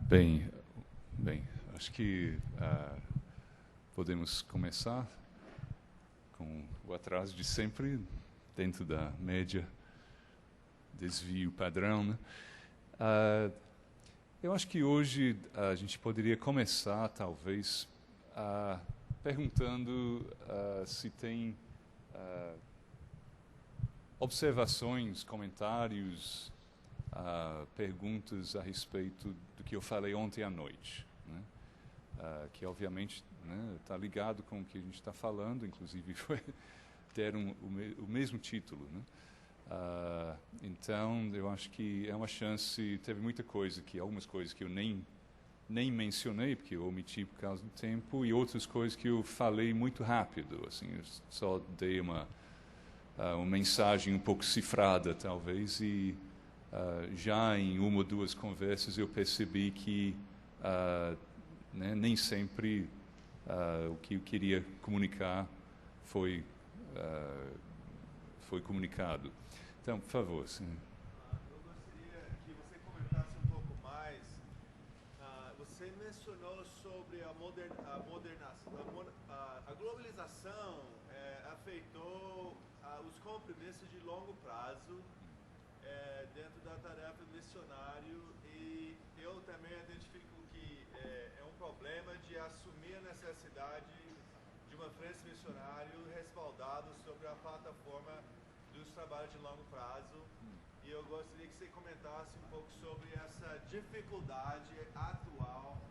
Bem, acho que podemos começar com o atraso de sempre, dentro da média, desvio padrão, né? Eu acho que hoje a gente poderia começar, talvez, perguntando se tem observações, comentários, perguntas a respeito do que eu falei ontem à noite, né? Que obviamente está ligado com o que a gente está falando, inclusive deram o mesmo título, né? Então eu acho que é uma chance. Teve muita coisa algumas coisas que eu nem mencionei porque eu omiti por causa do tempo, e outras coisas que eu falei muito rápido, assim, eu só dei uma mensagem um pouco cifrada talvez, e já em uma ou duas conversas eu percebi que nem sempre o que eu queria comunicar foi comunicado. Então, por favor. Sim. Eu gostaria que você comentasse um pouco mais. Você mencionou sobre a globalização afetou os compromissos de longo prazo dentro da tarefa missionário, e eu também identifico que é um problema de assumir a necessidade de uma frente missionária respaldada sobre a plataforma dos trabalhos de longo prazo. E eu gostaria que você comentasse um pouco sobre essa dificuldade atual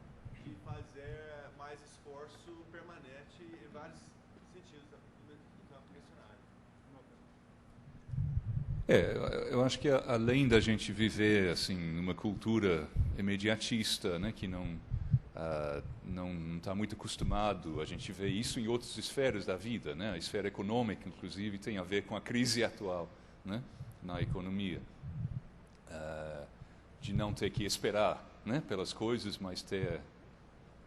de fazer mais esforço permanente em vários sentidos no campo missionário. Eu acho que além da gente viver assim numa cultura imediatista, né, que não está muito acostumado, a gente vê isso em outras esferas da vida, né? A esfera econômica, inclusive, tem a ver com a crise atual, né, na economia, de não ter que esperar, né, pelas coisas, mas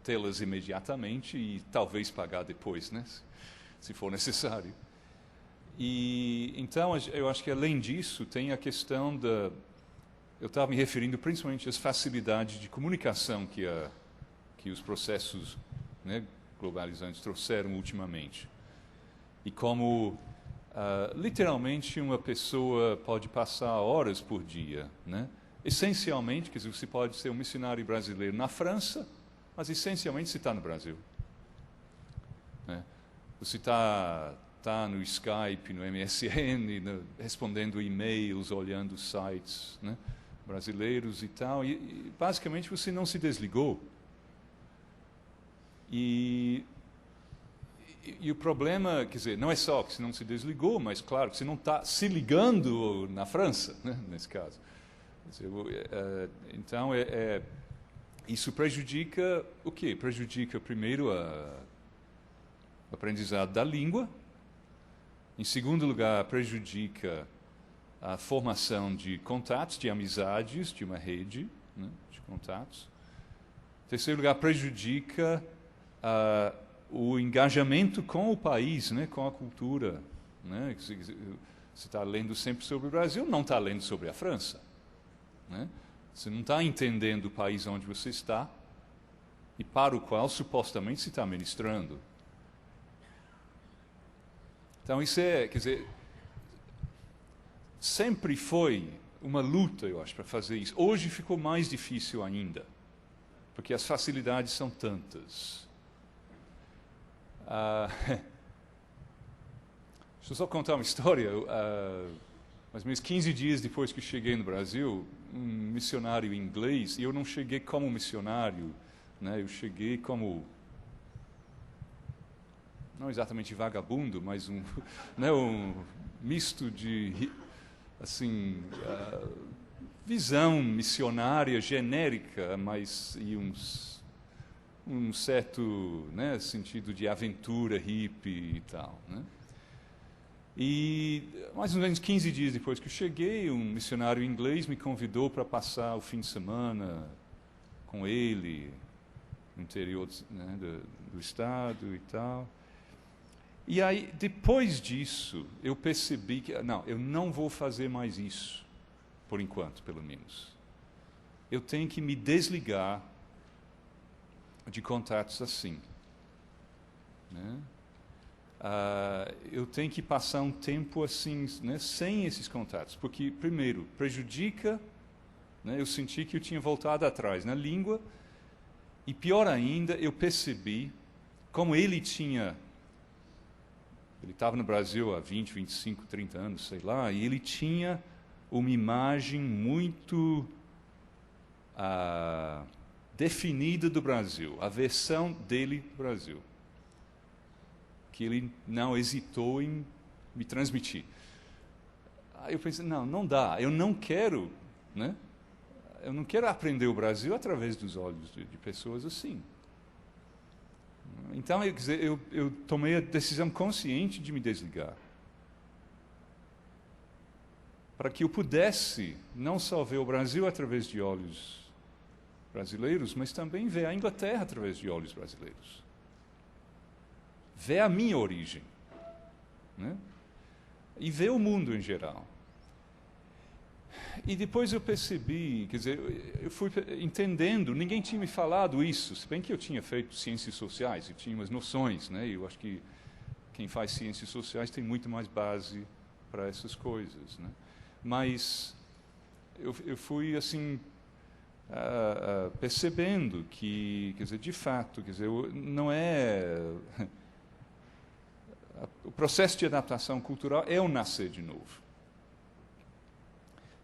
tê-las imediatamente e talvez pagar depois, né, se for necessário. E então eu acho que além disso tem a questão eu estava me referindo principalmente às facilidades de comunicação que os processos, né, globalizantes trouxeram ultimamente. E como, literalmente, uma pessoa pode passar horas por dia, né? Essencialmente, quer dizer, você pode ser um missionário brasileiro na França, mas essencialmente você está no Brasil, né? Você está no Skype, no MSN, respondendo e-mails, olhando sites, né, brasileiros e tal, e basicamente você não se desligou. E o problema, quer dizer, não é só que você não se desligou, mas claro que você não está se ligando na França, né, nesse caso. Quer dizer, então, isso prejudica o quê? Prejudica, primeiro, o aprendizado da língua. Em segundo lugar, prejudica a formação de contatos, de amizades, de uma rede, né, de contatos. Em terceiro lugar, prejudica o engajamento com o país, né, com a cultura, né? Você está lendo sempre sobre o Brasil, não está lendo sobre a França, né? Você não está entendendo o país onde você está e para o qual supostamente se está ministrando. Então isso quer dizer, sempre foi uma luta, eu acho, para fazer isso. Hoje ficou mais difícil ainda, porque as facilidades são tantas. Deixa eu só contar uma história. Mais ou menos 15 dias depois que eu cheguei no Brasil, um missionário inglês, e eu não cheguei como missionário, né, eu cheguei como, não exatamente vagabundo, mas né, um misto de assim, visão missionária genérica, mas e um certo, né, sentido de aventura hippie e tal, né? E mais ou menos 15 dias depois que eu cheguei, um missionário inglês me convidou para passar o fim de semana com ele no interior, né, do estado e tal. E aí, depois disso, eu percebi que eu não vou fazer mais isso, por enquanto, pelo menos. Eu tenho que me desligar de contatos assim, né? Eu tenho que passar um tempo assim, né, sem esses contatos, porque, primeiro, prejudica, né, eu senti que eu tinha voltado atrás na língua, e pior ainda, eu percebi como ele estava no Brasil há 20, 25, 30 anos, sei lá, e ele tinha uma imagem muito definida do Brasil, a versão dele do Brasil, que ele não hesitou em me transmitir. Aí eu pensei, não dá, eu não quero, né? Eu não quero aprender o Brasil através dos olhos de pessoas assim. Então, quer dizer, eu tomei a decisão consciente de me desligar, para que eu pudesse não só ver o Brasil através de olhos brasileiros, mas também ver a Inglaterra através de olhos brasileiros. Ver a minha origem, né? E ver o mundo em geral. E depois eu percebi, quer dizer, eu fui entendendo, ninguém tinha me falado isso, se bem que eu tinha feito ciências sociais, eu tinha umas noções, né? Eu acho que quem faz ciências sociais tem muito mais base para essas coisas, né? Mas eu fui assim percebendo que, quer dizer, de fato, quer dizer, não é o processo de adaptação cultural é o nascer de novo.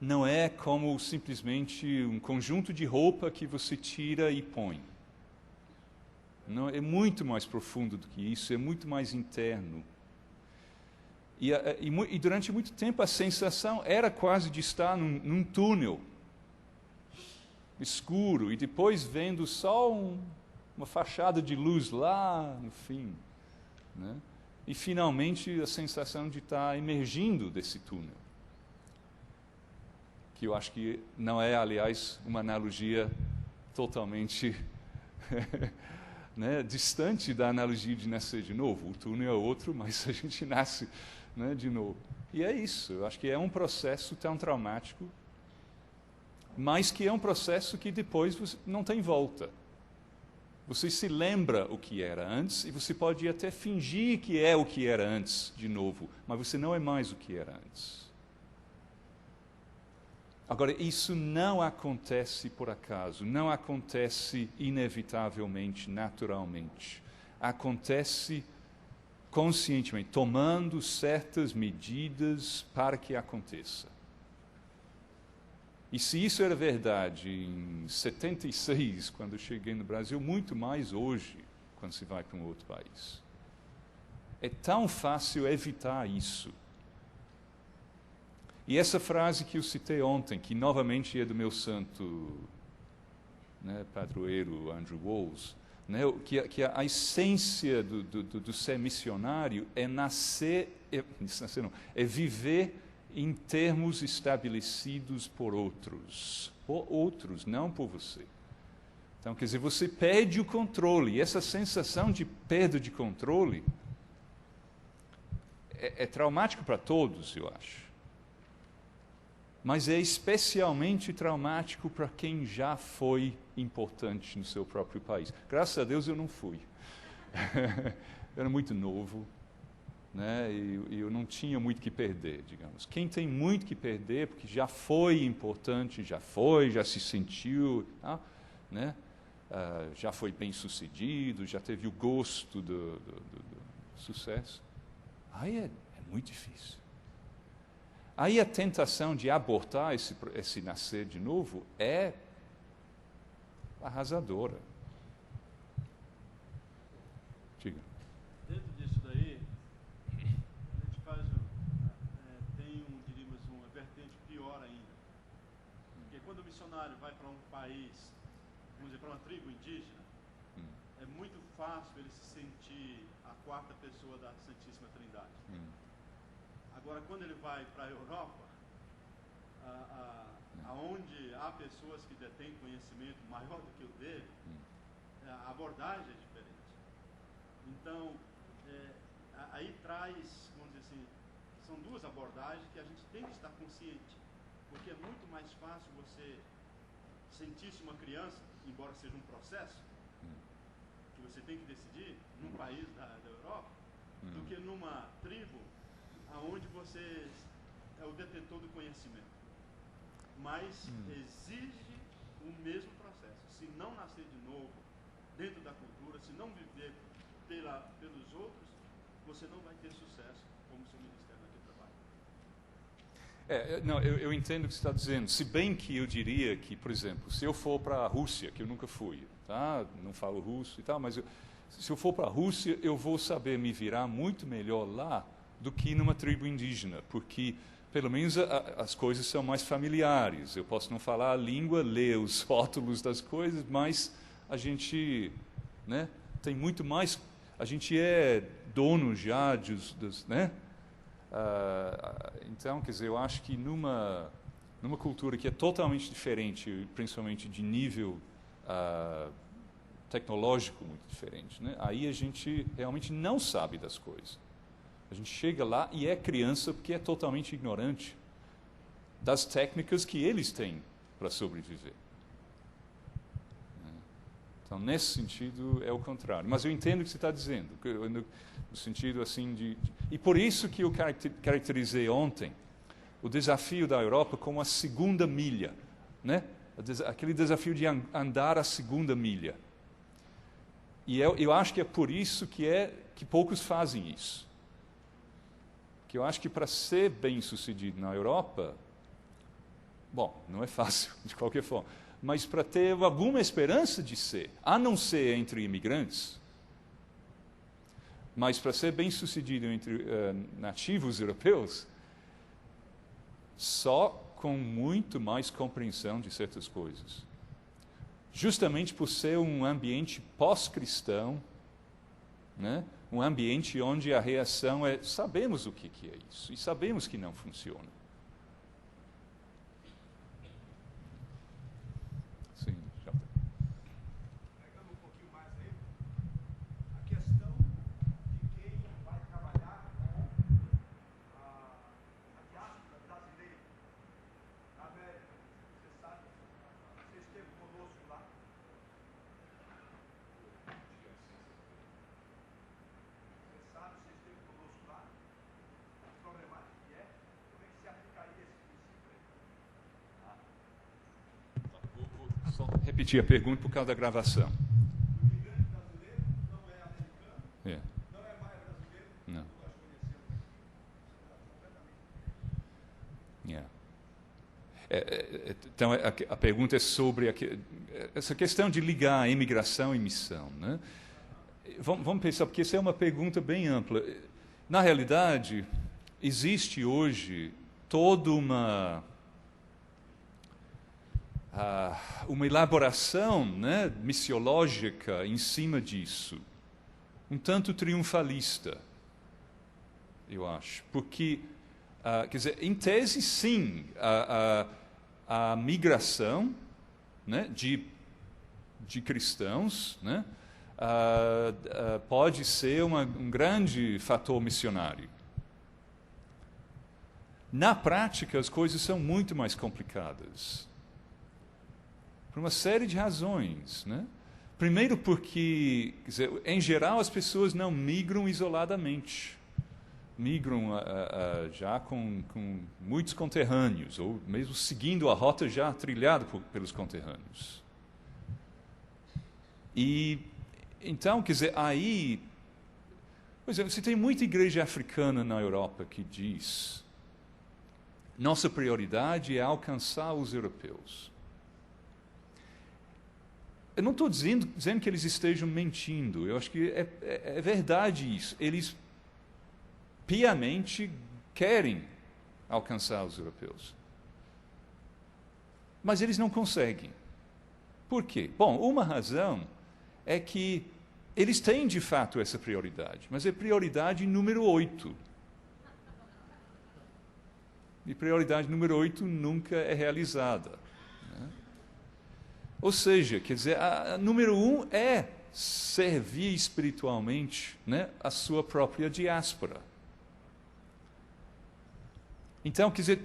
Não é como simplesmente um conjunto de roupa que você tira e põe. Não, é muito mais profundo do que isso, é muito mais interno. E durante muito tempo a sensação era quase de estar num túnel escuro e depois vendo só uma fachada de luz lá no fim, né? E finalmente a sensação de estar emergindo desse túnel. Que eu acho que não é, aliás, uma analogia totalmente né, distante da analogia de nascer de novo. O túnel é outro, mas a gente nasce, né, de novo. E é isso, eu acho que é um processo tão traumático, mas que é um processo que depois você não tem volta. Você se lembra o que era antes e você pode até fingir que é o que era antes de novo, mas você não é mais o que era antes. Agora, isso não acontece por acaso, não acontece inevitavelmente, naturalmente. Acontece conscientemente, tomando certas medidas para que aconteça. E se isso era verdade em 76, quando eu cheguei no Brasil, muito mais hoje, quando se vai para um outro país. É tão fácil evitar isso. E essa frase que eu citei ontem, que novamente é do meu santo, né, padroeiro Andrew Walls, né, que a essência do ser missionário é é viver em termos estabelecidos por outros, não por você. Então, quer dizer, você perde o controle, e essa sensação de perda de controle é traumático para todos, eu acho. Mas é especialmente traumático para quem já foi importante no seu próprio país. Graças a Deus eu não fui. Eu era muito novo, né? E eu não tinha muito que perder, digamos. Quem tem muito que perder, porque já foi importante, já se sentiu, né? Já foi bem sucedido, já teve o gosto do sucesso. Aí é muito difícil. Aí a tentação de abortar esse nascer de novo é arrasadora. Diga. Dentro disso daí, a gente faz diríamos, uma vertente pior ainda. Porque quando o missionário vai para um país, vamos dizer, para uma tribo indígena, é muito fácil ele se sentir a quarta pessoa da Santíssima Trindade. Agora, quando ele vai para a Europa, aonde há pessoas que detêm conhecimento maior do que o dele, a abordagem é diferente. Então, aí traz, vamos dizer assim, são duas abordagens que a gente tem que estar consciente, porque é muito mais fácil você sentir-se uma criança, embora seja um processo, que você tem que decidir num país da Europa do que numa tribo onde você é o detentor do conhecimento. Mas exige o mesmo processo. Se não nascer de novo dentro da cultura, se não viver pelos outros, você não vai ter sucesso como seu ministério naquele trabalho. Não, eu entendo o que você está dizendo. Se bem que eu diria que, por exemplo, se eu for para a Rússia, que eu nunca fui, tá? Não falo russo e tal, mas se eu for para a Rússia, eu vou saber me virar muito melhor lá do que numa tribo indígena, porque pelo menos as coisas são mais familiares. Eu posso não falar a língua, ler os rótulos das coisas, mas a gente, né, tem muito mais. A gente é dono já né? Então, quer dizer, eu acho que numa cultura que é totalmente diferente, principalmente de nível tecnológico muito diferente, né? Aí a gente realmente não sabe das coisas. A gente chega lá e é criança porque é totalmente ignorante das técnicas que eles têm para sobreviver. Então, nesse sentido, é o contrário. Mas eu entendo o que você está dizendo, no sentido assim E por isso que eu caracterizei ontem o desafio da Europa como a segunda milha, né? Aquele desafio de andar a segunda milha. E eu acho que é por isso que poucos fazem isso. Que eu acho que para ser bem-sucedido na Europa, bom, não é fácil, de qualquer forma, mas para ter alguma esperança de ser, a não ser entre imigrantes, mas para ser bem-sucedido entre nativos europeus, só com muito mais compreensão de certas coisas. Justamente por ser um ambiente pós-cristão, né? Um ambiente onde a reação é, sabemos o que é isso, e sabemos que não funciona. Sim, já. Pegando um pouquinho mais aí, a questão de quem vai trabalhar com a diáspora brasileira na América. Você sabe, você esteve conosco lá. Você esteve conosco lá, a problemática que é, como é que se aplicaria esse princípio aí? Vou só repetir a pergunta por causa da gravação. O imigrante brasileiro não é americano, não é mais brasileiro, Não. nós conhecemos completamente. Então, a pergunta é sobre essa questão de ligar a imigração e missão, né? Vamos pensar, porque essa é uma pergunta bem ampla. Na realidade, existe hoje toda uma elaboração, né, missiológica em cima disso, um tanto triunfalista, eu acho, porque, quer dizer, em tese, sim, a migração, né, de cristãos, né, pode ser um grande fator missionário. Na prática, as coisas são muito mais complicadas, por uma série de razões, né? Primeiro porque, quer dizer, em geral, as pessoas não migram isoladamente. Migram já com muitos conterrâneos, ou mesmo seguindo a rota já trilhada pelos conterrâneos. E então, quer dizer, aí, por exemplo, você tem muita igreja africana na Europa que diz: nossa prioridade é alcançar os europeus. Eu não estou dizendo que eles estejam mentindo, eu acho que é verdade isso. Eles piamente querem alcançar os europeus. Mas eles não conseguem. Por quê? Bom, uma razão é que eles têm, de fato, essa prioridade, mas é prioridade número 8. E prioridade número 8 nunca é realizada. Né? Ou seja, quer dizer, a número 1 é servir espiritualmente, né, a sua própria diáspora. Então, quer dizer,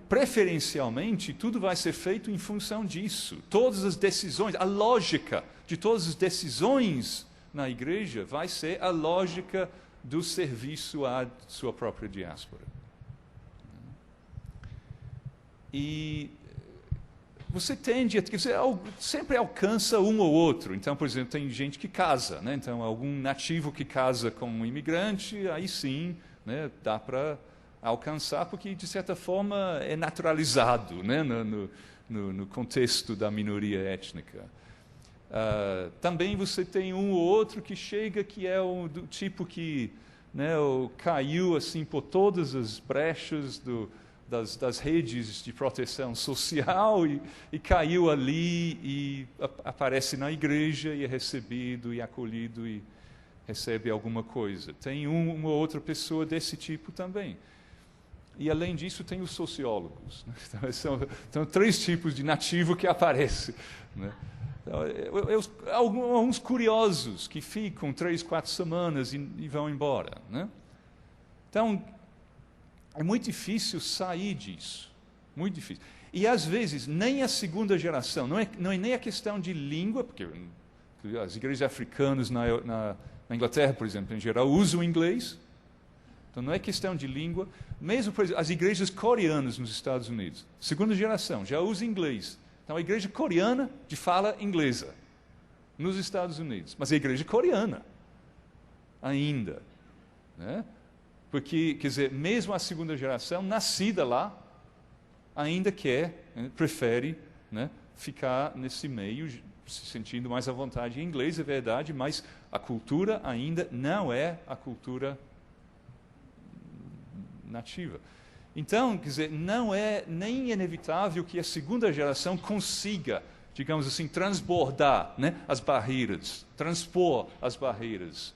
preferencialmente, tudo vai ser feito em função disso. Todas as decisões, a lógica de todas as decisões na igreja vai ser a lógica do serviço à sua própria diáspora. E você tende a... Você sempre alcança um ou outro. Então, por exemplo, tem gente que casa, né? Então, algum nativo que casa com um imigrante, aí sim, né, dá para alcançar, porque, de certa forma, é naturalizado, né, no contexto da minoria étnica. Também você tem um ou outro que chega, que é do tipo que, né, caiu assim por todas as brechas das redes de proteção social e caiu ali e aparece na igreja e é recebido e acolhido e recebe alguma coisa. Tem uma ou outra pessoa desse tipo também. E, além disso, tem os sociólogos. Né? Então, são 3 tipos de nativo que aparecem. Né? Então, alguns curiosos que ficam 3, 4 semanas e vão embora. Né? Então, é muito difícil sair disso. Muito difícil. E, às vezes, nem a segunda geração, não é nem a questão de língua, porque as igrejas africanas na Inglaterra, por exemplo, em geral, usam inglês. Então, não é questão de língua. Mesmo, por exemplo, as igrejas coreanas nos Estados Unidos, segunda geração, já usa inglês. Então, a igreja coreana de fala inglesa nos Estados Unidos. Mas a igreja coreana ainda. Né? Porque, quer dizer, mesmo a segunda geração, nascida lá, ainda prefere, né, ficar nesse meio, se sentindo mais à vontade em inglês, é verdade, mas a cultura ainda não é a cultura nativa. Então, quer dizer, não é nem inevitável que a segunda geração consiga, digamos assim, transbordar, né, as barreiras, transpor as barreiras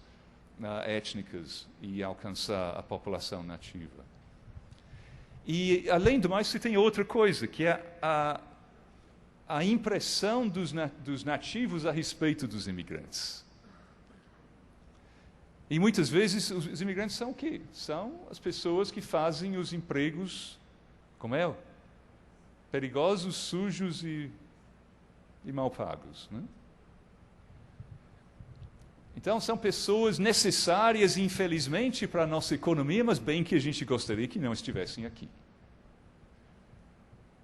étnicas e alcançar a população nativa. E, além do mais, você tem outra coisa, que é a impressão dos nativos a respeito dos imigrantes. E muitas vezes os imigrantes são o quê? São as pessoas que fazem os empregos, como é? Perigosos, sujos e mal pagos. Né? Então, são pessoas necessárias, infelizmente, para a nossa economia, mas bem que a gente gostaria que não estivessem aqui.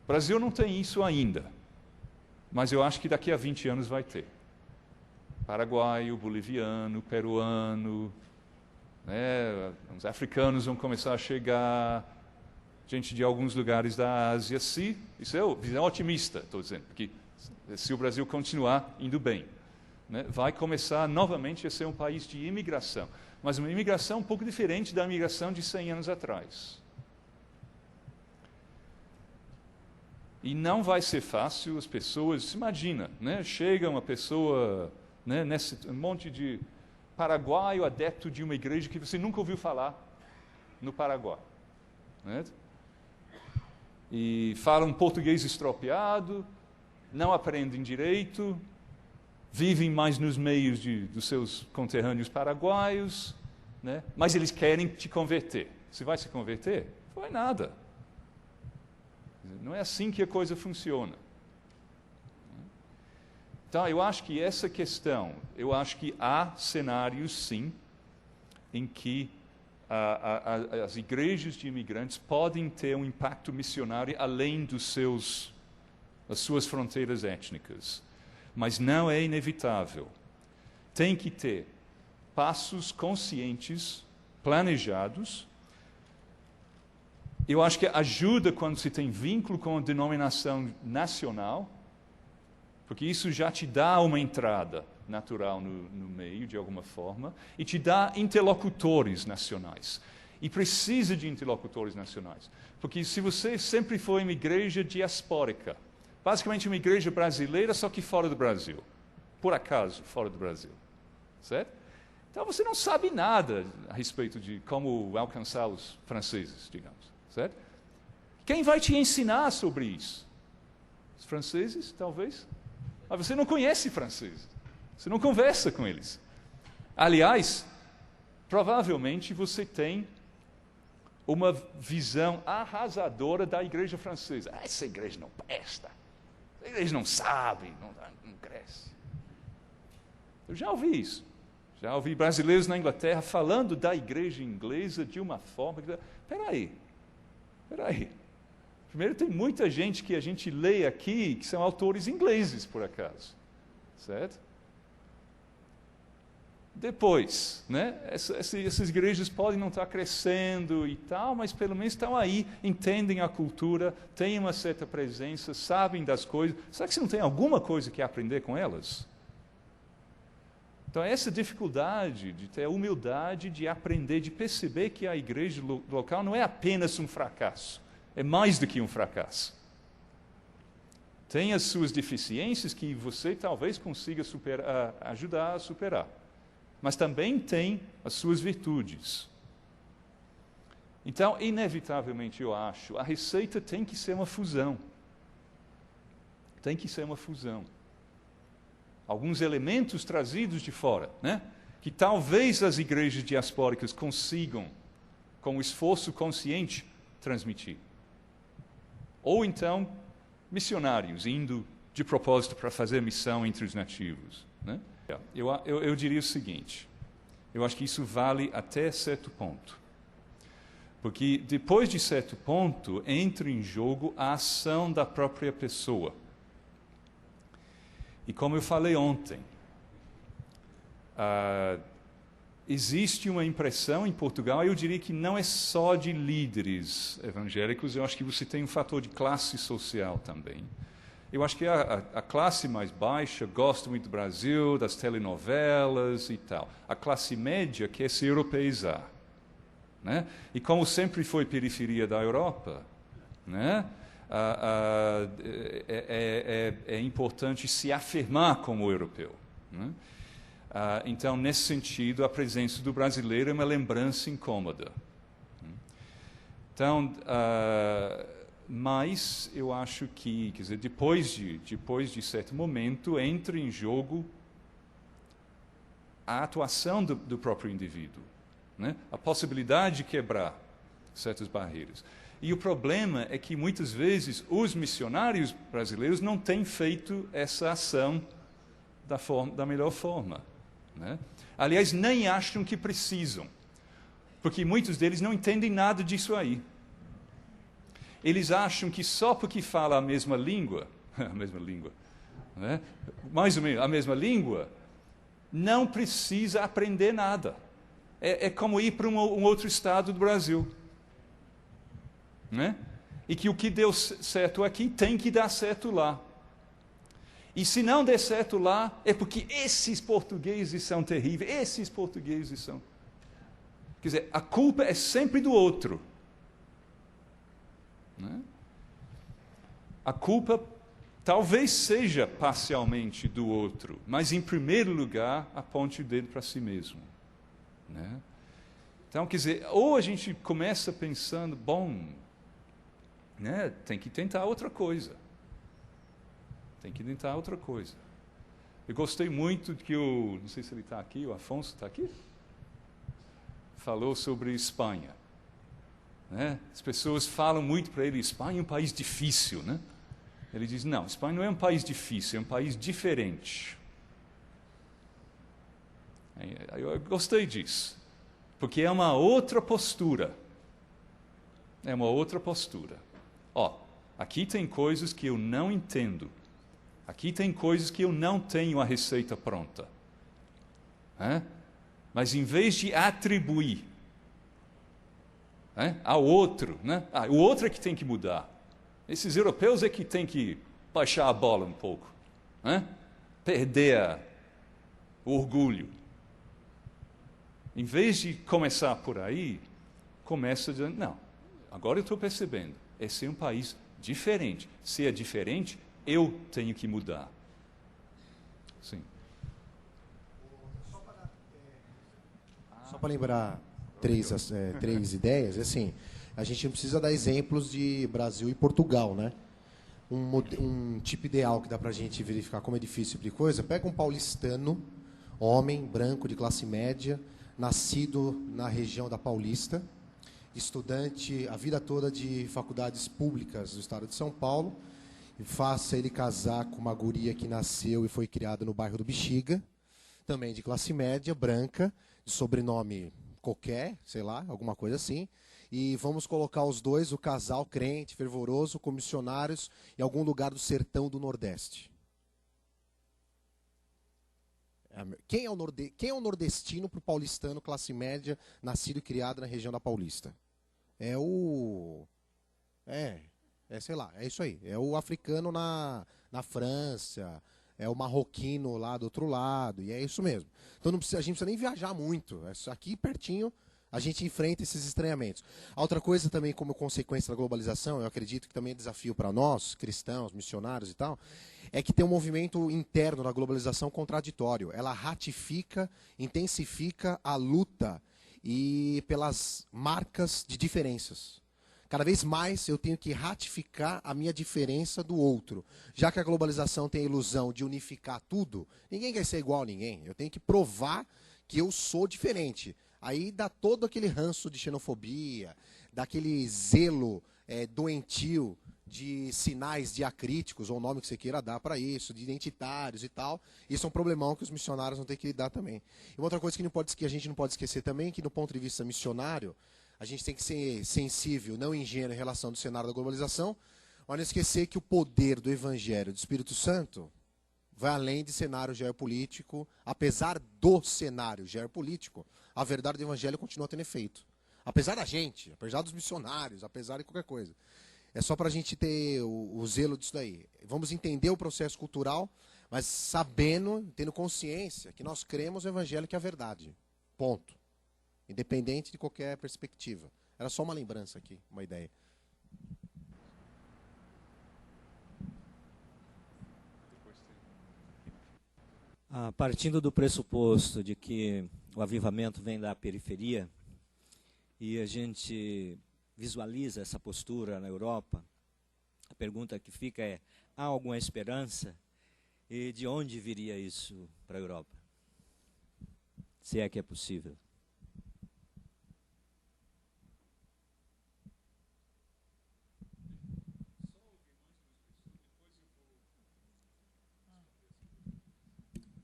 O Brasil não tem isso ainda, mas eu acho que daqui a 20 anos vai ter. Paraguaio, boliviano, peruano, né, os africanos vão começar a chegar, gente de alguns lugares da Ásia, isso é visão otimista, estou dizendo, porque se o Brasil continuar indo bem, né, vai começar novamente a ser um país de imigração, mas uma imigração um pouco diferente da imigração de 100 anos atrás. E não vai ser fácil, as pessoas, se imagina, né, chega uma pessoa... Né, nesse monte de paraguaio adepto de uma igreja que você nunca ouviu falar no Paraguai. Né? E falam português estropiado, não aprendem direito, vivem mais nos meios dos seus conterrâneos paraguaios, né? Mas eles querem te converter. Você vai se converter? Não vai nada. Não é assim que a coisa funciona. Então, eu acho que essa questão, eu acho que há cenários, sim, em que as igrejas de imigrantes podem ter um impacto missionário além das suas fronteiras étnicas. Mas não é inevitável. Tem que ter passos conscientes, planejados. Eu acho que ajuda quando se tem vínculo com a denominação nacional, porque isso já te dá uma entrada natural no meio, de alguma forma, e te dá interlocutores nacionais. E precisa de interlocutores nacionais. Porque se você sempre foi uma igreja diaspórica, basicamente uma igreja brasileira, só que fora do Brasil. Por acaso, fora do Brasil. Certo? Então você não sabe nada a respeito de como alcançar os franceses, digamos. Certo? Quem vai te ensinar sobre isso? Os franceses, talvez? Mas você não conhece franceses. Você não conversa com eles. Aliás, provavelmente você tem uma visão arrasadora da igreja francesa. Essa igreja não presta. Essa igreja não sabe, não cresce. Eu já ouvi isso. Já ouvi brasileiros na Inglaterra falando da igreja inglesa de uma forma que... Espera aí. Primeiro, tem muita gente que a gente lê aqui que são autores ingleses, por acaso. Certo? Depois, né, essas igrejas podem não estar crescendo e tal, mas pelo menos estão aí, entendem a cultura, têm uma certa presença, sabem das coisas. Será que você não tem alguma coisa que aprender com elas? Então, essa dificuldade de ter a humildade de aprender, de perceber que a igreja local não é apenas um fracasso, é mais do que um fracasso. Tem as suas deficiências que você talvez consiga ajudar a superar. Mas também tem as suas virtudes. Então, inevitavelmente, eu acho, a receita tem que ser uma fusão. Tem que ser uma fusão. Alguns elementos trazidos de fora, né? Que talvez as igrejas diaspóricas consigam, com esforço consciente, transmitir. Ou então, missionários indo de propósito para fazer missão entre os nativos, né? Eu diria o seguinte, eu acho que isso vale até certo ponto. Porque depois de certo ponto, entra em jogo a ação da própria pessoa. E como eu falei ontem, existe uma impressão em Portugal, eu diria que não é só de líderes evangélicos, eu acho que você tem um fator de classe social também. Eu acho que a classe mais baixa gosta muito do Brasil, das telenovelas e tal. A classe média quer se europeizar, né? E como sempre foi periferia da Europa, né? É importante se afirmar como europeu, né? Então, nesse sentido, a presença do brasileiro é uma lembrança incômoda. Então, mas eu acho que, quer dizer, depois de certo momento, entra em jogo a atuação do próprio indivíduo, né? A possibilidade de quebrar certas barreiras. E o problema é que, muitas vezes, os missionários brasileiros não têm feito essa ação da melhor forma, né? Aliás, nem acham que precisam, porque muitos deles não entendem nada disso aí. Eles acham que só porque fala a mesma língua, né? Mais ou menos a mesma língua, não precisa aprender nada. É como ir para um outro estado do Brasil, né? E que o que deu certo aqui tem que dar certo lá. E se não der certo lá, é porque esses portugueses são terríveis, esses portugueses são... Quer dizer, a culpa é sempre do outro, né? A culpa talvez seja parcialmente do outro, mas em primeiro lugar aponte o dedo para si mesmo, né? Então, quer dizer, ou a gente começa pensando, bom, né, tem que tentar outra coisa. Tem que tentar outra coisa. Eu gostei muito que não sei se ele está aqui, o Afonso está aqui? Falou sobre Espanha, né? As pessoas falam muito para ele, Espanha é um país difícil, né? Ele diz, não, Espanha não é um país difícil, é um país diferente. Eu gostei disso, porque é uma outra postura. É uma outra postura. Aqui tem coisas que eu não entendo. Aqui tem coisas que eu não tenho a receita pronta. Mas em vez de atribuir ao outro, né? O outro é que tem que mudar. Esses europeus é que tem que baixar a bola um pouco, perder o orgulho. Em vez de começar por aí, começa dizendo, não, agora eu estou percebendo, esse é um país diferente. Se é diferente, eu tenho que mudar. Sim. Só para lembrar três ideias, assim, a gente não precisa dar exemplos de Brasil e Portugal, né? Um tipo ideal que dá para a gente verificar como é difícil esse tipo de coisa, pega um paulistano, homem, branco, de classe média, nascido na região da Paulista, estudante a vida toda de faculdades públicas do estado de São Paulo, e faça ele casar com uma guria que nasceu e foi criada no bairro do Bexiga, também de classe média, branca, de sobrenome qualquer, sei lá, alguma coisa assim. E vamos colocar os dois, o casal crente, fervoroso, com missionários, em algum lugar do sertão do Nordeste. Quem é o nordestino para o paulistano, classe média, nascido e criado na região da Paulista? Sei lá, é isso aí. É o africano na França, é o marroquino lá do outro lado, e é isso mesmo. Então a gente não precisa nem viajar muito. Aqui pertinho a gente enfrenta esses estranhamentos. A outra coisa também, como consequência da globalização, eu acredito que também é desafio para nós, cristãos, missionários e tal, é que tem um movimento interno da globalização contraditório. Ela ratifica, intensifica a luta e pelas marcas de diferenças. Cada vez mais eu tenho que ratificar a minha diferença do outro. Já que a globalização tem a ilusão de unificar tudo, ninguém quer ser igual a ninguém. Eu tenho que provar que eu sou diferente. Aí dá todo aquele ranço de xenofobia, daquele zelo doentio de sinais diacríticos, ou o nome que você queira dar para isso, de identitários e tal. Isso é um problemão que os missionários vão ter que lidar também. E uma outra coisa que a gente não pode esquecer também, que do ponto de vista missionário, a gente tem que ser sensível, não ingênuo em relação ao cenário da globalização, mas não esquecer que o poder do Evangelho do Espírito Santo vai além de cenário geopolítico. Apesar do cenário geopolítico, a verdade do Evangelho continua tendo efeito. Apesar da gente, apesar dos missionários, apesar de qualquer coisa. É só para a gente ter o zelo disso daí. Vamos entender o processo cultural, mas sabendo, tendo consciência que nós cremos no Evangelho que é a verdade. Ponto. Independente de qualquer perspectiva. Era só uma lembrança aqui, uma ideia. Partindo do pressuposto de que o avivamento vem da periferia e a gente visualiza essa postura na Europa, a pergunta que fica é: há alguma esperança? E de onde viria isso para a Europa? Se é que é possível.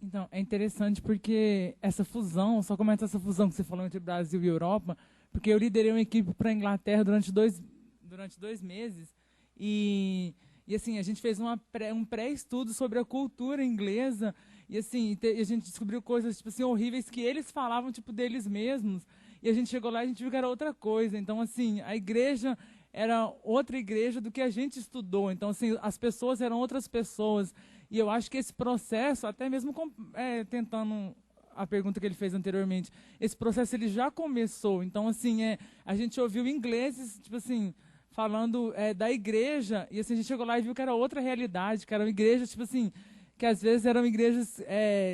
Então, é interessante porque essa fusão, só comentar essa fusão que você falou entre Brasil e Europa, porque eu liderei uma equipe para a Inglaterra durante dois meses e assim, a gente fez um pré-estudo sobre a cultura inglesa e assim, a gente descobriu coisas tipo assim, horríveis que eles falavam tipo, deles mesmos, e a gente chegou lá e a gente viu que era outra coisa. Então, assim, a igreja era outra igreja do que a gente estudou. Então, assim, as pessoas eram outras pessoas. E eu acho que esse processo, até mesmo tentando a pergunta que ele fez anteriormente, esse processo ele já começou. Então, assim, a gente ouviu ingleses, tipo assim, falando da igreja, e assim, a gente chegou lá e viu que era outra realidade, que eram igrejas, tipo assim, que às vezes eram igrejas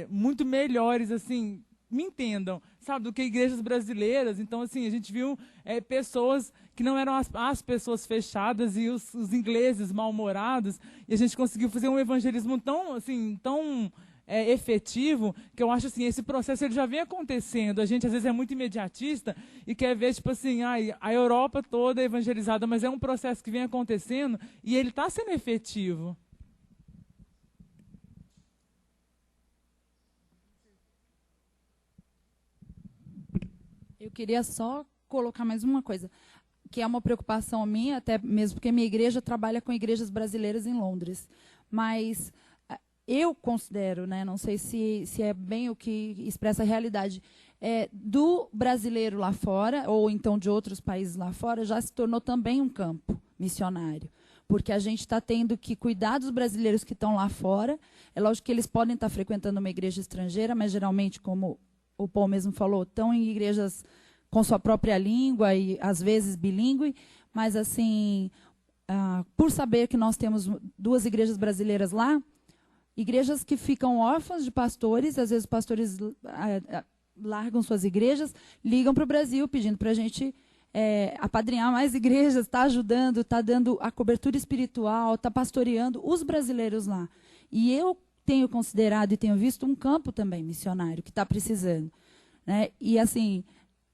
muito melhores, assim, me entendam, sabe, do que igrejas brasileiras. Então, assim, a gente viu pessoas que não eram as pessoas fechadas e os ingleses mal-humorados, e a gente conseguiu fazer um evangelismo tão, assim, tão efetivo, que eu acho assim, esse processo ele já vem acontecendo. A gente, às vezes, é muito imediatista e quer ver, tipo assim, a Europa toda evangelizada, mas é um processo que vem acontecendo e ele está sendo efetivo. Eu queria só colocar mais uma coisa, que é uma preocupação minha, até mesmo porque minha igreja trabalha com igrejas brasileiras em Londres. Mas eu considero, né, não sei se é bem o que expressa a realidade, do brasileiro lá fora, ou então de outros países lá fora, já se tornou também um campo missionário. Porque a gente está tendo que cuidar dos brasileiros que estão lá fora. É lógico que eles podem estar frequentando uma igreja estrangeira, mas geralmente, como o Paul mesmo falou, estão em igrejas com sua própria língua e, às vezes, bilíngue. Mas, assim, por saber que nós temos 2 igrejas brasileiras lá, igrejas que ficam órfãs de pastores, às vezes os pastores largam suas igrejas, ligam para o Brasil pedindo para a gente apadrinhar mais igrejas, está ajudando, está dando a cobertura espiritual, está pastoreando os brasileiros lá. E eu tenho considerado e tenho visto um campo também missionário que está precisando, né? E assim,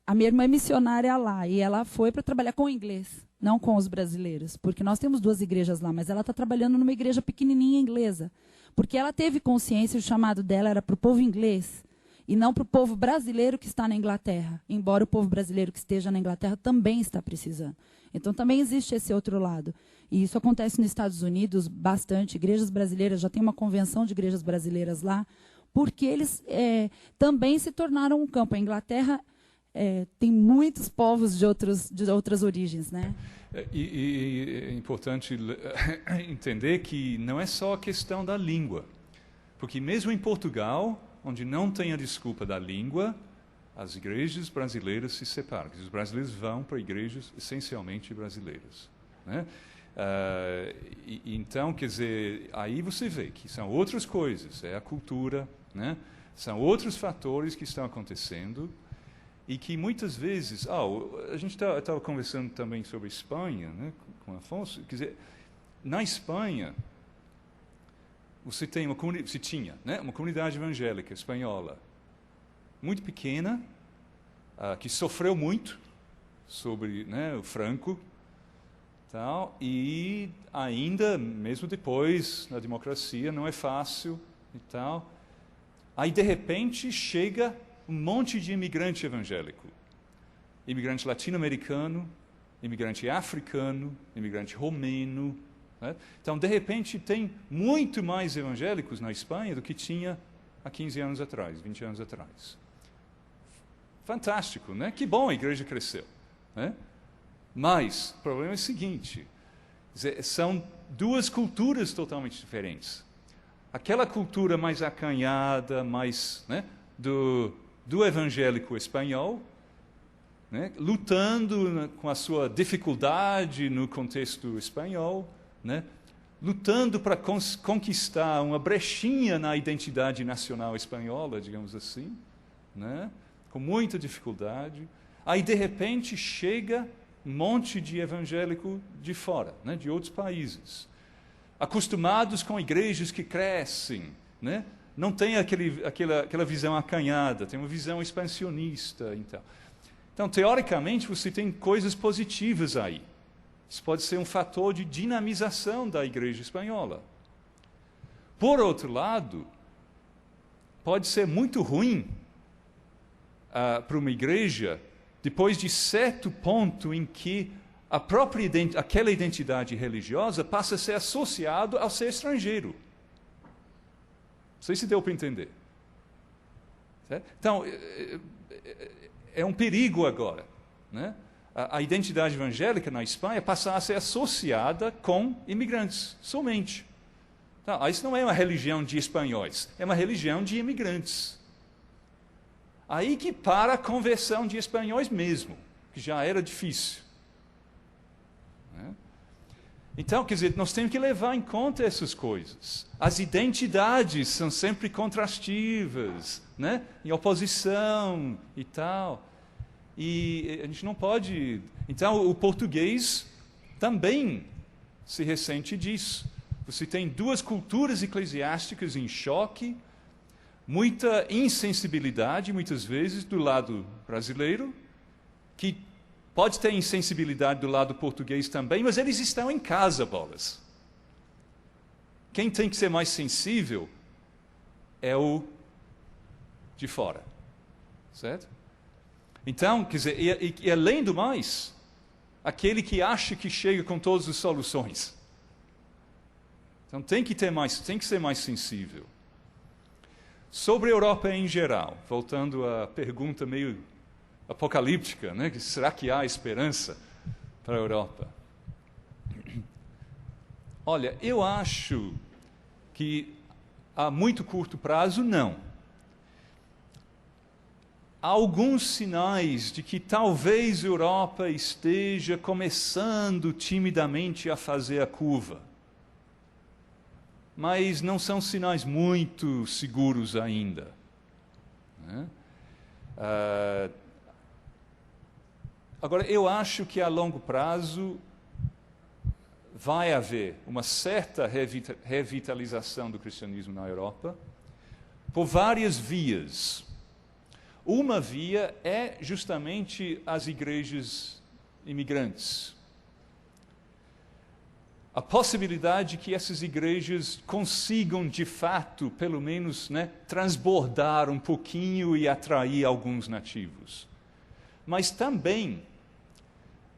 a minha irmã é missionária lá e ela foi para trabalhar com o inglês, não com os brasileiros, porque nós temos 2 igrejas lá, mas ela está trabalhando numa igreja pequenininha inglesa, porque ela teve consciência, o chamado dela era para o povo inglês, e não para o povo brasileiro que está na Inglaterra, embora o povo brasileiro que esteja na Inglaterra também está precisando. Então, também existe esse outro lado. E isso acontece nos Estados Unidos bastante. Igrejas brasileiras, já tem uma convenção de igrejas brasileiras lá, porque eles também se tornaram um campo. A Inglaterra tem muitos povos de outras origens, né? E é importante entender que não é só a questão da língua. Porque mesmo em Portugal, onde não tem a desculpa da língua, as igrejas brasileiras se separam. Os brasileiros vão para igrejas essencialmente brasileiras, né? Então, quer dizer, aí você vê que são outras coisas, é a cultura, né? São outros fatores que estão acontecendo e que muitas vezes... a gente estava conversando também sobre Espanha, né, com Afonso. Quer dizer, na Espanha, você tinha uma comunidade evangélica espanhola muito pequena, que sofreu muito sobre, né, o Franco, tal, e ainda, mesmo depois, na democracia, não é fácil e tal. Aí, de repente, chega um monte de imigrante evangélico. Imigrante latino-americano, imigrante africano, imigrante romeno. Né? Então, de repente, tem muito mais evangélicos na Espanha do que tinha há 15 anos atrás, 20 anos atrás. Fantástico, né? Que bom, a igreja cresceu, né? Mas o problema é o seguinte, são duas culturas totalmente diferentes. Aquela cultura mais acanhada, mais, né, do evangélico espanhol, né, lutando com a sua dificuldade no contexto espanhol, né, lutando para conquistar uma brechinha na identidade nacional espanhola, digamos assim, né, com muita dificuldade. Aí, de repente, chega um monte de evangélico de fora, né, de outros países, acostumados com igrejas que crescem, né, não tem aquela visão acanhada, tem uma visão expansionista. Então, teoricamente, você tem coisas positivas aí. Isso pode ser um fator de dinamização da igreja espanhola. Por outro lado, pode ser muito ruim para uma igreja depois de certo ponto em que aquela identidade religiosa passa a ser associada ao ser estrangeiro. Não sei se deu para entender. Certo? Então, é um perigo agora, né? A identidade evangélica na Espanha passa a ser associada com imigrantes, somente. Então, isso não é uma religião de espanhóis, é uma religião de imigrantes. Aí que para a conversão de espanhóis mesmo, que já era difícil. Né? Então, quer dizer, nós temos que levar em conta essas coisas. As identidades são sempre contrastivas, né? Em oposição e tal. E a gente não pode... Então, o português também se ressente disso. Você tem duas culturas eclesiásticas em choque, muita insensibilidade, muitas vezes, do lado brasileiro, que pode ter insensibilidade do lado português também, mas eles estão em casa, bolas. Quem tem que ser mais sensível é o de fora. Certo? Então, quer dizer, e além do mais, aquele que acha que chega com todas as soluções. Então, tem que ser mais sensível. Sobre a Europa em geral, voltando à pergunta meio apocalíptica, né? Será que há esperança para a Europa? Olha, eu acho que a muito curto prazo, não. Há alguns sinais de que talvez a Europa esteja começando timidamente a fazer a curva. Mas não são sinais muito seguros ainda. Né? Agora, eu acho que a longo prazo vai haver uma certa revitalização do cristianismo na Europa por várias vias. Uma via é justamente as igrejas imigrantes. a possibilidade que essas igrejas consigam, de fato, pelo menos, né, transbordar um pouquinho e atrair alguns nativos. Mas também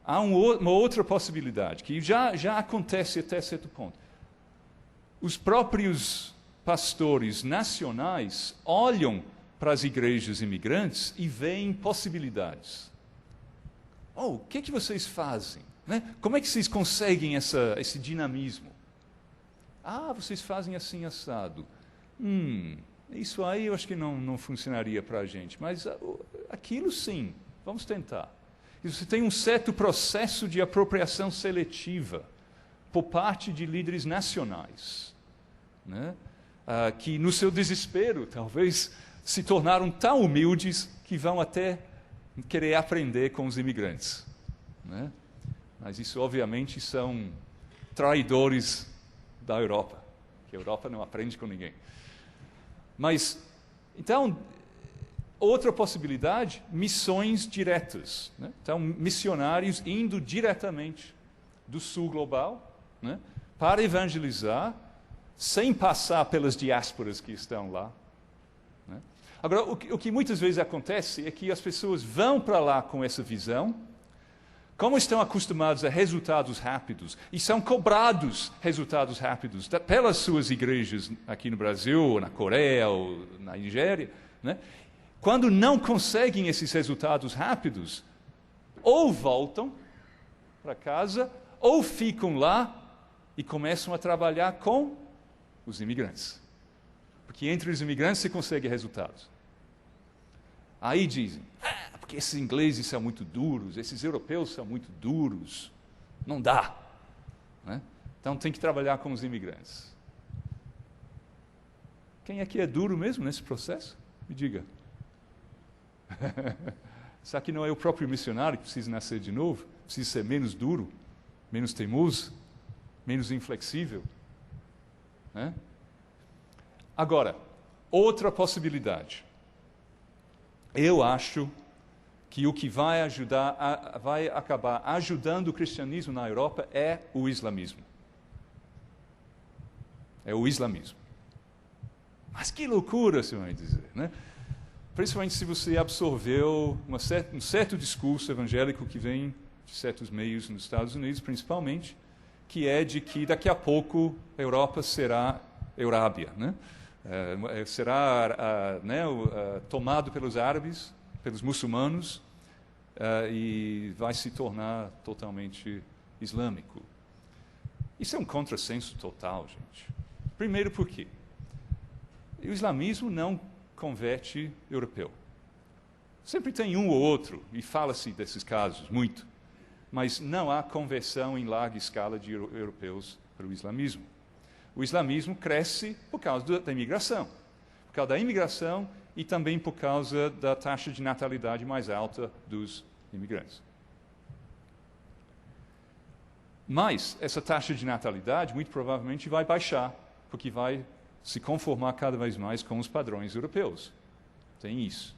há uma outra possibilidade, que já acontece até certo ponto. Os próprios pastores nacionais olham para as igrejas imigrantes e veem possibilidades. O que vocês fazem? Né? Como é que vocês conseguem esse dinamismo? Vocês fazem assim, assado. Isso aí eu acho que não funcionaria para a gente, mas aquilo sim, vamos tentar. E você tem um certo processo de apropriação seletiva por parte de líderes nacionais, né? Que no seu desespero, talvez, se tornaram tão humildes que vão até querer aprender com os imigrantes, né? Mas isso, obviamente, são traidores da Europa, que a Europa não aprende com ninguém. Mas, então, outra possibilidade, missões diretas, né? Então, missionários indo diretamente do sul global, né, para evangelizar, sem passar pelas diásporas que estão lá, né? Agora, o que muitas vezes acontece é que as pessoas vão para lá com essa visão, como estão acostumados a resultados rápidos e são cobrados resultados rápidos pelas suas igrejas aqui no Brasil, ou na Coreia, ou na Nigéria, né? Quando não conseguem esses resultados rápidos, ou voltam para casa, ou ficam lá e começam a trabalhar com os imigrantes. Porque entre os imigrantes se consegue resultados. Aí dizem, porque esses ingleses são muito duros, esses europeus são muito duros, não dá, né? Então tem que trabalhar com os imigrantes. Quem é que é duro mesmo nesse processo? Me diga. Será que não é o próprio missionário que precisa nascer de novo? Precisa ser menos duro, menos teimoso, menos inflexível, né? Agora, outra possibilidade. Eu acho que o que vai acabar ajudando o cristianismo na Europa é o islamismo. É o islamismo. Mas que loucura, você vai dizer, né? Principalmente se você absorveu um certo discurso evangélico que vem de certos meios nos Estados Unidos, principalmente, que é de que daqui a pouco a Europa será Eurábia, né? Será tomado pelos árabes, pelos muçulmanos, e vai se tornar totalmente islâmico. Isso é um contrassenso total, gente. Primeiro, por quê? O islamismo não converte europeu. Sempre tem um ou outro, e fala-se desses casos muito, mas não há conversão em larga escala de europeus para o islamismo. O islamismo cresce por causa da imigração. Por causa da imigração e também por causa da taxa de natalidade mais alta dos imigrantes. Mas essa taxa de natalidade muito provavelmente vai baixar, porque vai se conformar cada vez mais com os padrões europeus. Tem isso.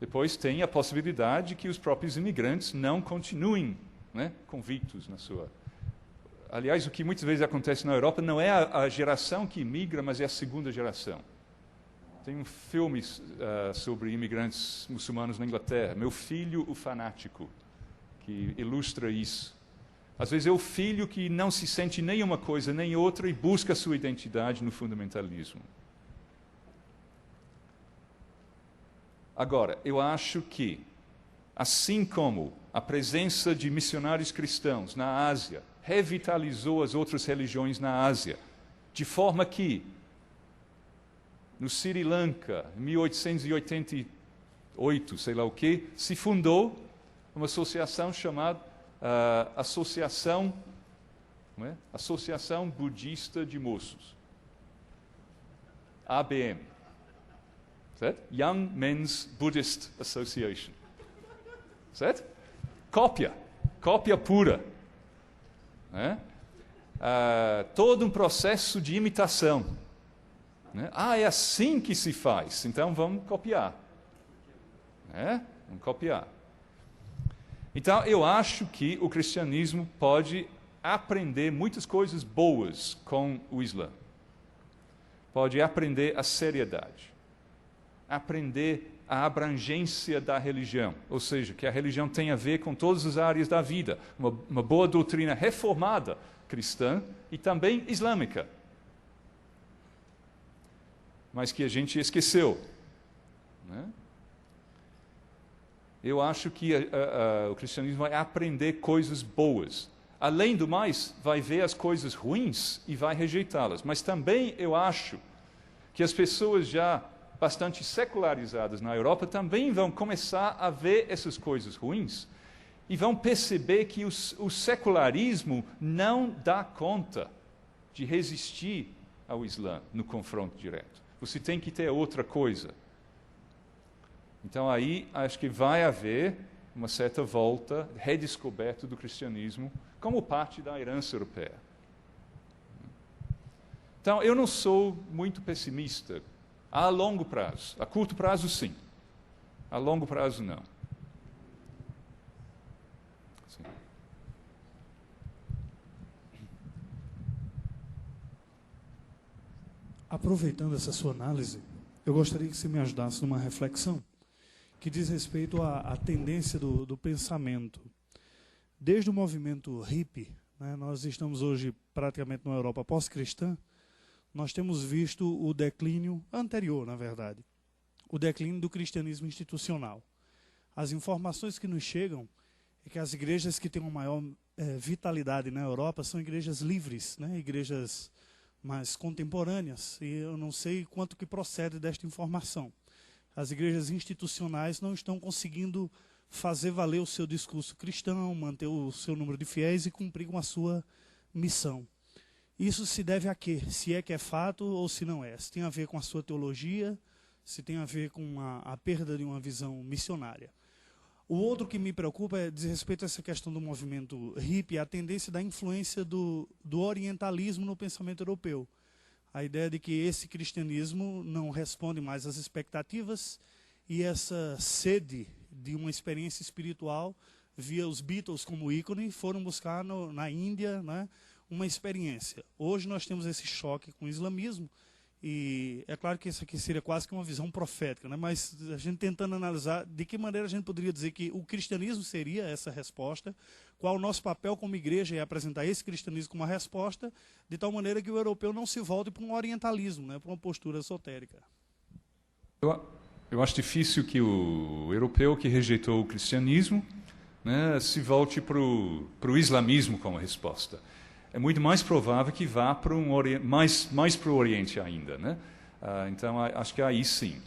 Depois tem a possibilidade que os próprios imigrantes não continuem, né, convictos na sua... Aliás, o que muitas vezes acontece na Europa não é a geração que imigra, mas é a segunda geração. Tem um filme sobre imigrantes muçulmanos na Inglaterra, Meu Filho, o Fanático, que ilustra isso. Às vezes é o filho que não se sente nem uma coisa nem outra e busca a sua identidade no fundamentalismo. Agora, eu acho que, assim como a presença de missionários cristãos na Ásia revitalizou as outras religiões na Ásia, de forma que, no Sri Lanka, em 1888, sei lá o quê, se fundou uma associação chamada Associação Budista de Moços, ABM, certo? Young Men's Buddhist Association, certo? Cópia pura, né? Todo um processo de imitação, né? É assim que se faz, então vamos copiar, né? Vamos copiar. Então, eu acho que o cristianismo pode aprender muitas coisas boas com o Islã. Pode aprender a seriedade, aprender a abrangência da religião, ou seja, que a religião tem a ver com todas as áreas da vida, uma boa doutrina reformada cristã e também islâmica, mas que a gente esqueceu, né? Eu acho que o cristianismo vai aprender coisas boas. Além do mais, vai ver as coisas ruins e vai rejeitá-las. Mas também eu acho que as pessoas já bastante secularizadas na Europa também vão começar a ver essas coisas ruins e vão perceber que o secularismo não dá conta de resistir ao Islã no confronto direto. Você tem que ter outra coisa. Então aí acho que vai haver uma certa volta, redescoberta do cristianismo como parte da herança europeia. Então eu não sou muito pessimista a longo prazo. A curto prazo, sim. A longo prazo, não. Sim. Aproveitando essa sua análise, eu gostaria que você me ajudasse numa reflexão que diz respeito à tendência do pensamento. Desde o movimento hippie, né, nós estamos hoje praticamente numa Europa pós-cristã, nós temos visto o declínio anterior, na verdade, o declínio do cristianismo institucional. As informações que nos chegam é que as igrejas que têm uma maior vitalidade na Europa são igrejas livres, né, igrejas mais contemporâneas, e eu não sei quanto que procede desta informação. As igrejas institucionais não estão conseguindo fazer valer o seu discurso cristão, manter o seu número de fiéis e cumprir com a sua missão. Isso se deve a quê? Se é que é fato ou se não é. Se tem a ver com a sua teologia, se tem a ver com a perda de uma visão missionária. O outro que me preocupa diz respeito a essa questão do movimento hippie, a tendência da influência do orientalismo no pensamento europeu. A ideia de que esse cristianismo não responde mais às expectativas e essa sede de uma experiência espiritual, via os Beatles como ícone, foram buscar na Índia, né, uma experiência. Hoje nós temos esse choque com o islamismo e é claro que isso aqui seria quase que uma visão profética, né, mas a gente tentando analisar de que maneira a gente poderia dizer que o cristianismo seria essa resposta, qual o nosso papel como igreja é apresentar esse cristianismo como uma resposta, de tal maneira que o europeu não se volte para um orientalismo, né, para uma postura esotérica. Eu acho difícil que o europeu que rejeitou o cristianismo, né, se volte para o islamismo como resposta. É muito mais provável que vá para mais para o Oriente ainda, né? Então, acho que aí sim,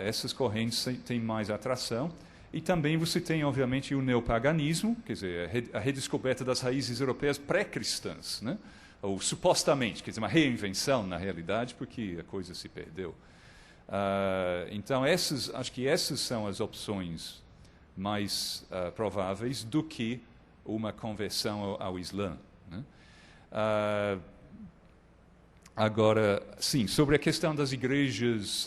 essas correntes têm mais atração. E também você tem, obviamente, o neopaganismo, quer dizer, a redescoberta das raízes europeias pré-cristãs, né? Ou supostamente, quer dizer, uma reinvenção na realidade, porque a coisa se perdeu. Então, acho que essas são as opções mais prováveis do que uma conversão ao Islã, né? Agora, sim, sobre a questão das igrejas,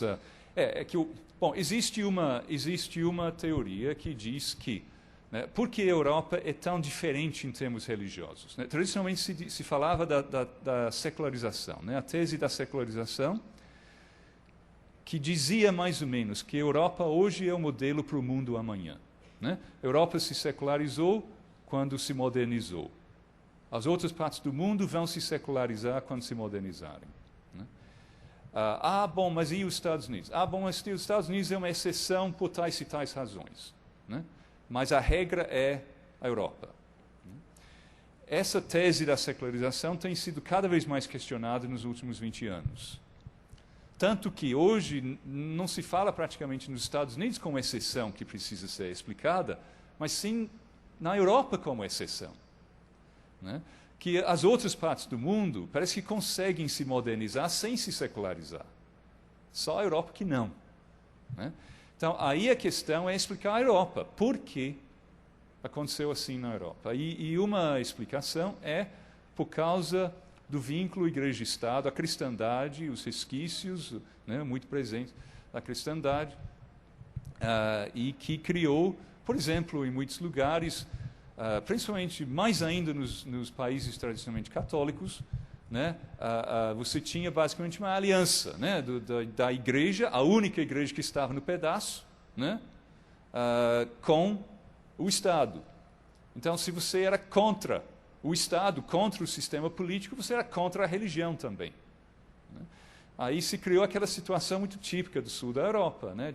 bom, existe uma teoria que diz que, né, por que a Europa é tão diferente em termos religiosos? Né? Tradicionalmente se falava da secularização, né? A tese da secularização, que dizia mais ou menos que a Europa hoje é o modelo para o mundo amanhã, né? A Europa se secularizou quando se modernizou. As outras partes do mundo vão se secularizar quando se modernizarem, né? Bom, mas e os Estados Unidos? Bom, mas os Estados Unidos é uma exceção por tais e tais razões, né? Mas a regra é a Europa. Essa tese da secularização tem sido cada vez mais questionada nos últimos 20 anos. Tanto que hoje não se fala praticamente nos Estados Unidos como exceção que precisa ser explicada, mas sim na Europa como exceção, né? Que as outras partes do mundo parece que conseguem se modernizar sem se secularizar. Só a Europa que não, né? Então, aí a questão é explicar a Europa. Por que aconteceu assim na Europa? E uma explicação é por causa do vínculo igreja-estado, a cristandade, os resquícios, né, muito presentes da cristandade, e que criou, por exemplo, em muitos lugares, principalmente, mais ainda nos países tradicionalmente católicos, né, você tinha basicamente uma aliança, né, da igreja, a única igreja que estava no pedaço, né, com o Estado. Então, se você era contra o Estado, contra o sistema político, você era contra a religião também. Né? Aí se criou aquela situação muito típica do sul da Europa, né,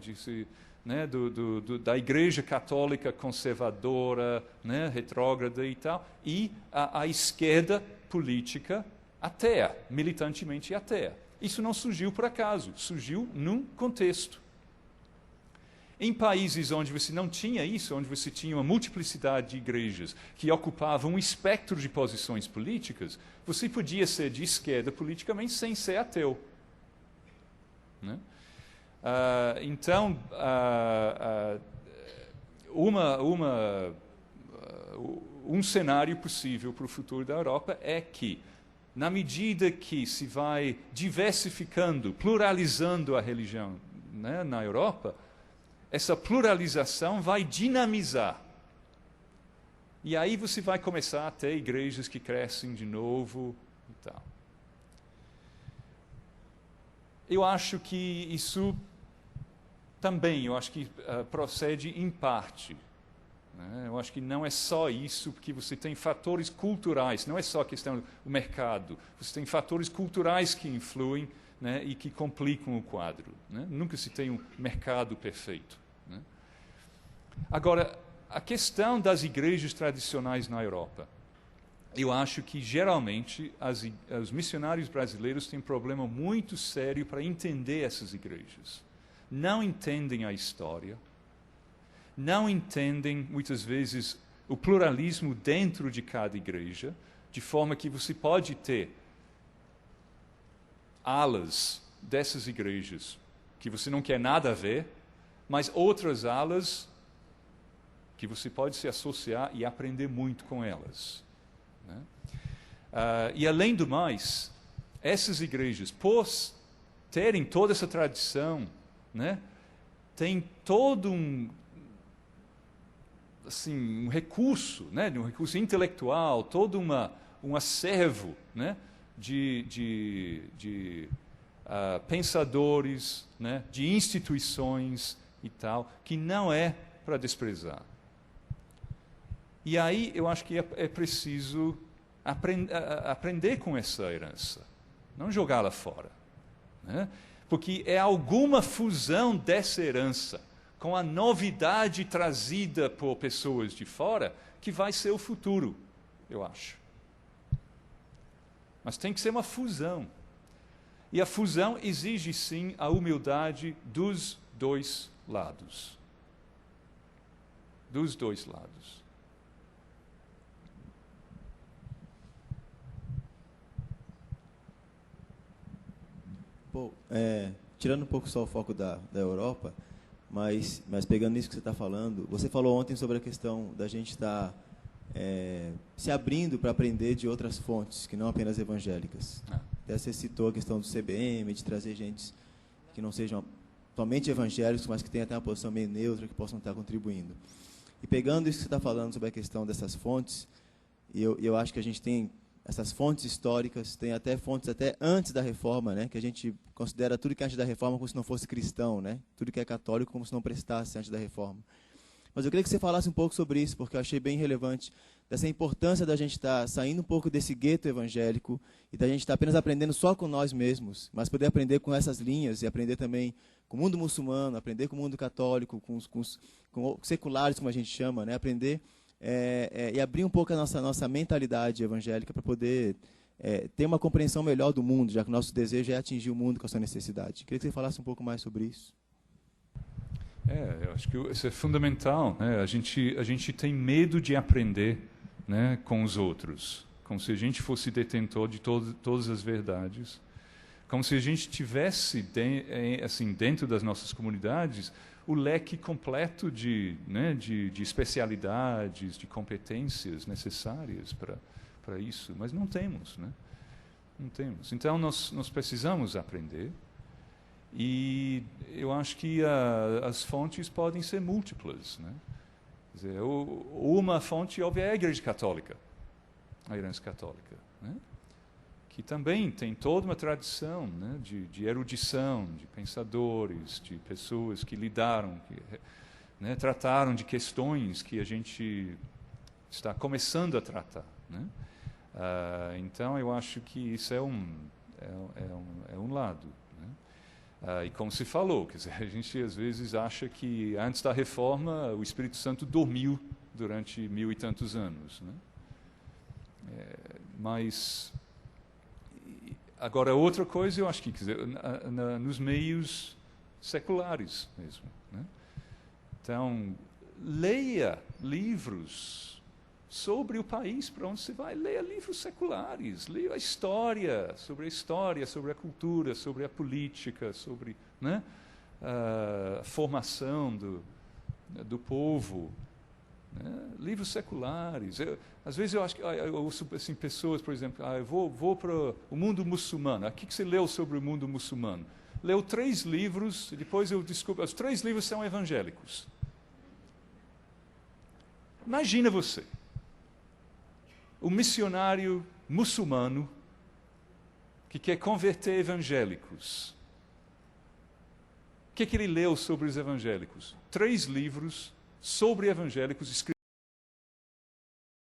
da igreja católica conservadora, né, retrógrada e tal, e a esquerda política ateia, militantemente ateia. Isso não surgiu por acaso, surgiu num contexto. Em países onde você não tinha isso, onde você tinha uma multiplicidade de igrejas que ocupavam um espectro de posições políticas, você podia ser de esquerda politicamente sem ser ateu. Né? Então, um cenário possível para o futuro da Europa é que, na medida que se vai diversificando, pluralizando a religião, né, na Europa, essa pluralização vai dinamizar. E aí você vai começar a ter igrejas que crescem de novo e tal. Eu acho que isso também, eu acho que procede em parte. Né? Eu acho que não é só isso, porque você tem fatores culturais, não é só a questão do mercado. Você tem fatores culturais que influem, né, e que complicam o quadro. Né? Nunca se tem um mercado perfeito. Né? Agora, a questão das igrejas tradicionais na Europa. Eu acho que, geralmente, os missionários brasileiros têm um problema muito sério para entender essas igrejas. Não entendem a história, não entendem, muitas vezes, o pluralismo dentro de cada igreja, de forma que você pode ter alas dessas igrejas que você não quer nada a ver, mas outras alas que você pode se associar e aprender muito com elas. Né? E, além do mais, essas igrejas, por terem toda essa tradição, né, tem todo um recurso, né, um recurso intelectual, todo um acervo, né, de pensadores, né, de instituições e tal, que não é para desprezar. E aí eu acho que é preciso aprender com essa herança, não jogá-la fora. Né? Porque é alguma fusão dessa herança com a novidade trazida por pessoas de fora que vai ser o futuro, eu acho. Mas tem que ser uma fusão. E a fusão exige, sim, a humildade dos dois lados. Dos dois lados. Bom, tirando um pouco só o foco da Europa, mas pegando isso que você está falando, você falou ontem sobre a questão da gente estar se abrindo para aprender de outras fontes, que não apenas evangélicas. Até você citou a questão do CBM, de trazer gente que não sejam somente evangélicos, mas que tenham até uma posição meio neutra, que possam estar contribuindo. E pegando isso que você está falando sobre a questão dessas fontes, eu acho que a gente tem essas fontes históricas, tem até fontes até antes da Reforma, né, que a gente considera tudo que é antes da Reforma como se não fosse cristão, né, tudo que é católico como se não prestasse antes da Reforma. Mas eu queria que você falasse um pouco sobre isso, porque eu achei bem relevante, dessa importância da gente estar saindo um pouco desse gueto evangélico e da gente estar apenas aprendendo só com nós mesmos, mas poder aprender com essas linhas e aprender também com o mundo muçulmano, aprender com o mundo católico, com os seculares, como a gente chama, né, aprender e abrir um pouco a nossa mentalidade evangélica para poder ter uma compreensão melhor do mundo, já que o nosso desejo é atingir o mundo com a sua necessidade. Queria que você falasse um pouco mais sobre isso. Eu acho que isso é fundamental. Né? A gente tem medo de aprender, né, com os outros, como se a gente fosse detentor de todas as verdades, como se a gente tivesse dentro das nossas comunidades o leque completo de especialidades, de competências necessárias para isso, mas não temos, né? Não temos. Então nós precisamos aprender. E eu acho que as fontes podem ser múltiplas, né? Quer dizer, uma fonte óbvia é a Igreja Católica, a herança católica, né? Que também tem toda uma tradição, né, de erudição, de pensadores, de pessoas que lidaram, né, trataram de questões que a gente está começando a tratar, né? Então, eu acho que isso é um lado, né? E como se falou, quer dizer, a gente às vezes acha que antes da reforma o Espírito Santo dormiu durante 1000 e tantos anos, né? Mas agora outra coisa, eu acho que, quer dizer, nos meios seculares mesmo, né? Então, leia livros sobre o país para onde você vai, leia livros seculares, leia a história, sobre a cultura, sobre a política, sobre, né, a formação do povo, né? Livros seculares. Às vezes eu acho que eu ouço assim, pessoas, por exemplo, eu vou para o mundo muçulmano. O que você leu sobre o mundo muçulmano? Leu 3 livros, e depois eu descubro, os 3 livros são evangélicos. Imagina você, um missionário muçulmano que quer converter evangélicos. O que ele leu sobre os evangélicos? 3 livros sobre evangélicos escritos